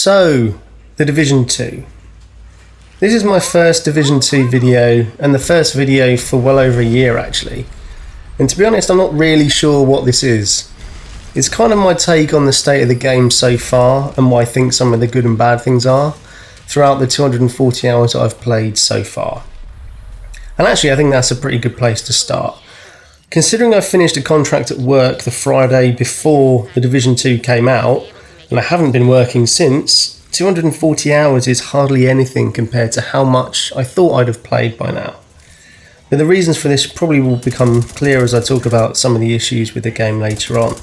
So, The Division 2. This is my first Division 2 video, and the first video for well over a year actually. And to be honest, I'm not really sure what this is. It's kind of my take on the state of the game so far, and what I think some of the good and bad things are, throughout the 240 hours that I've played so far. And actually I think that's a pretty good place to start. Considering I finished a contract at work the Friday before The Division 2 came out, and I haven't been working since, 240 hours is hardly anything compared to how much I thought I'd have played by now. But the reasons for this probably will become clear as I talk about some of the issues with the game later on.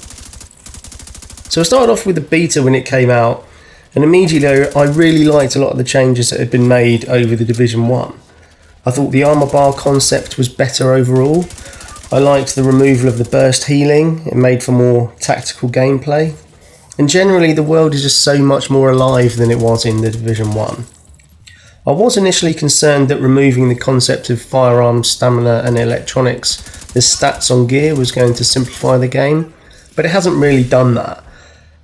So I started off with the beta when it came out, and immediately I really liked a lot of the changes that had been made over the Division 1. I thought the armor bar concept was better overall. I liked the removal of the burst healing, it made for more tactical gameplay. And generally the world is just so much more alive than it was in the Division 1. I was initially concerned that removing the concept of firearms, stamina and electronics as stats on gear was going to simplify the game, but it hasn't really done that.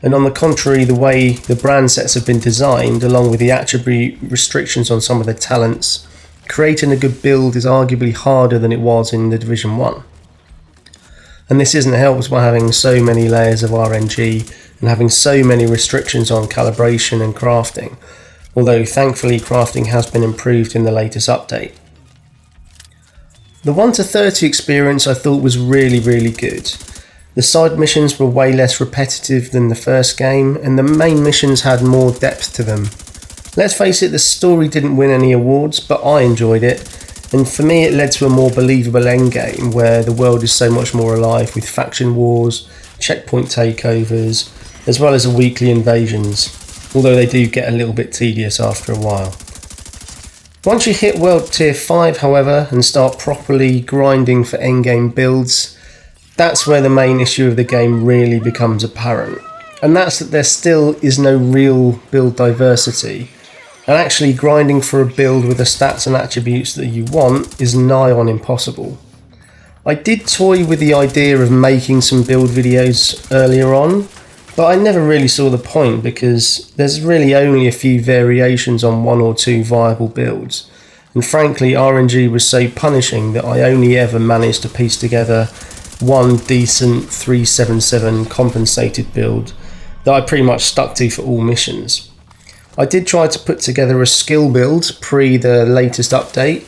And on the contrary, the way the brand sets have been designed, along with the attribute restrictions on some of the talents, creating a good build is arguably harder than it was in the Division 1. And this isn't helped by having so many layers of RNG and having so many restrictions on calibration and crafting, although thankfully crafting has been improved in the latest update. The 1 to 30 experience I thought was really good. The side missions were way less repetitive than the first game, and the main missions had more depth to them. Let's face it, the story didn't win any awards, but I enjoyed it, and for me it led to a more believable endgame where the world is so much more alive with faction wars, checkpoint takeovers, as well as weekly invasions, although they do get a little bit tedious after a while. Once you hit World Tier 5, however, and start properly grinding for endgame builds, that's where the main issue of the game really becomes apparent. And that's that there still is no real build diversity, and actually grinding for a build with the stats and attributes that you want is nigh on impossible. I did toy with the idea of making some build videos earlier on, but I never really saw the point because there's really only a few variations on 1 or 2 viable builds, and frankly RNG was so punishing that I only ever managed to piece together one decent 377 compensated build that I pretty much stuck to for all missions. I did try to put together a skill build pre the latest update,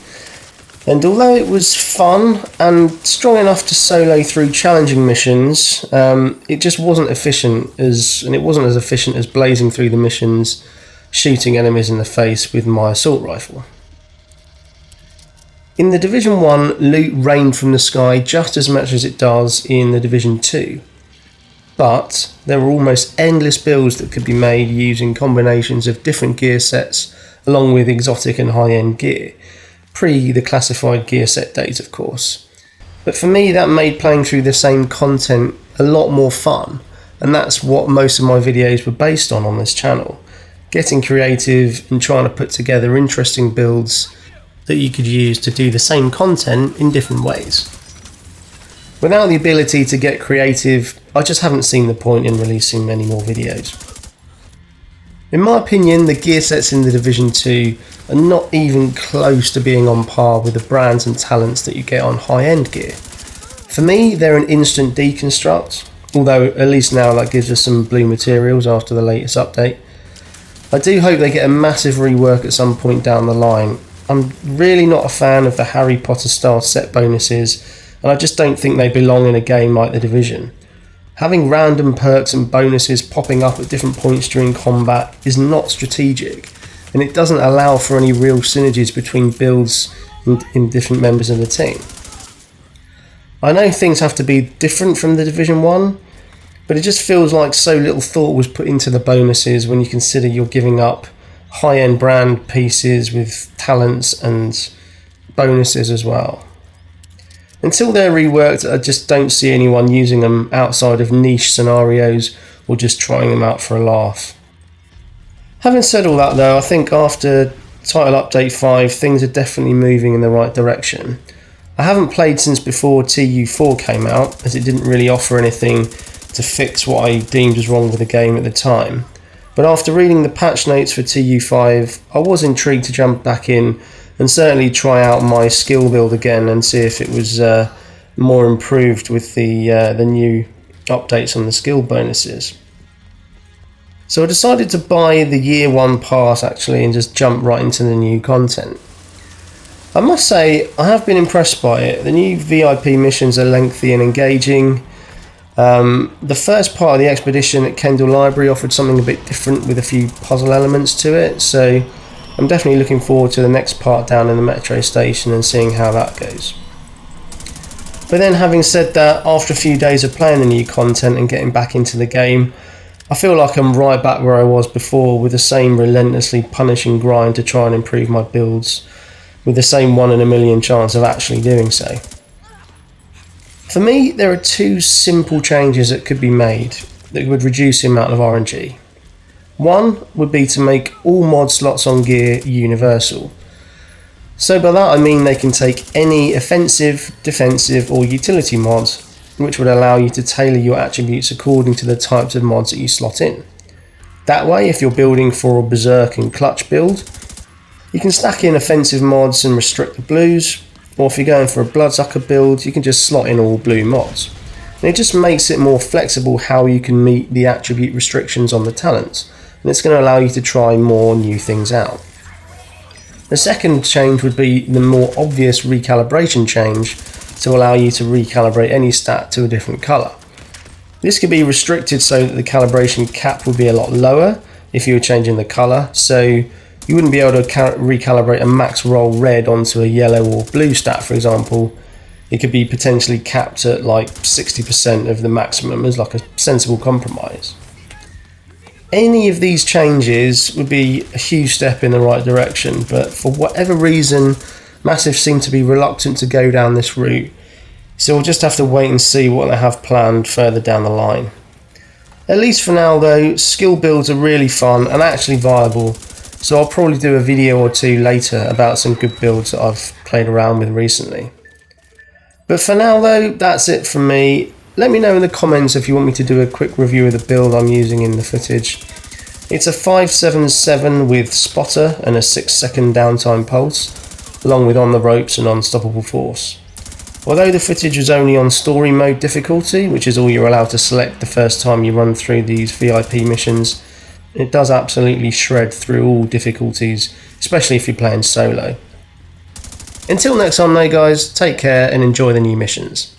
and although it was fun and strong enough to solo through challenging missions, it just wasn't efficient as efficient as blazing through the missions, shooting enemies in the face with my assault rifle. In the Division 1, loot rained from the sky just as much as it does in the Division 2. But there were almost endless builds that could be made using combinations of different gear sets along with exotic and high-end gear, pre the classified gear set days of course. But for me that made playing through the same content a lot more fun, and that's what most of my videos were based on this channel. Getting creative and trying to put together interesting builds that you could use to do the same content in different ways. Without the ability to get creative, I just haven't seen the point in releasing many more videos. In my opinion, the gear sets in the Division 2 are not even close to being on par with the brands and talents that you get on high-end gear. For me, they're an instant deconstruct, although at least now that gives us some blue materials after the latest update. I do hope they get a massive rework at some point down the line. I'm really not a fan of the Harry Potter style set bonuses, and I just don't think they belong in a game like The Division. Having random perks and bonuses popping up at different points during combat is not strategic, and it doesn't allow for any real synergies between builds in different members of the team. I know things have to be different from the Division 1, but it just feels like so little thought was put into the bonuses when you consider you're giving up high-end brand pieces with talents and bonuses as well. Until they're reworked, I just don't see anyone using them outside of niche scenarios or just trying them out for a laugh. Having said all that though, I think after Title Update 5 things are definitely moving in the right direction. I haven't played since before TU4 came out, as it didn't really offer anything to fix what I deemed was wrong with the game at the time. But after reading the patch notes for TU5, I was intrigued to jump back in and certainly try out my skill build again and see if it was more improved with the new updates on the skill bonuses. So I decided to buy the year 1 pass actually and just jump right into the new content. I must say I have been impressed by it. The new VIP missions are lengthy and engaging. The first part of the expedition at Kendall Library offered something a bit different with a few puzzle elements to it, so I'm definitely looking forward to the next part down in the metro station and seeing how that goes. But then, having said that, after a few days of playing the new content and getting back into the game, I feel like I'm right back where I was before, with the same relentlessly punishing grind to try and improve my builds, with the same 1 in a million chance of actually doing so. For me, there are 2 simple changes that could be made that would reduce the amount of RNG. One would be to make all mod slots on gear universal. So by that I mean they can take any offensive, defensive or utility mods, which would allow you to tailor your attributes according to the types of mods that you slot in. That way, if you're building for a Berserk and Clutch build, you can stack in offensive mods and restrict the blues, or if you're going for a Bloodsucker build, you can just slot in all blue mods. And it just makes it more flexible how you can meet the attribute restrictions on the talents, and it's going to allow you to try more new things out. The second change would be the more obvious recalibration change to allow you to recalibrate any stat to a different colour. This could be restricted so that the calibration cap would be a lot lower if you were changing the colour, so you wouldn't be able to recalibrate a max roll red onto a yellow or blue stat, for example. It could be potentially capped at like 60% of the maximum as like a sensible compromise. Any of these changes would be a huge step in the right direction, but for whatever reason, Massive seem to be reluctant to go down this route, so we'll just have to wait and see what they have planned further down the line. At least for now though, skill builds are really fun and actually viable, so I'll probably do a video or 2 later about some good builds that I've played around with recently. But for now though, that's it from me. Let me know in the comments if you want me to do a quick review of the build I'm using in the footage. It's a 577 with spotter and a 6-second downtime pulse, along with on the ropes and unstoppable force. Although the footage was only on story mode difficulty, which is all you're allowed to select the first time you run through these VIP missions, it does absolutely shred through all difficulties, especially if you're playing solo. Until next time though guys, take care and enjoy the new missions.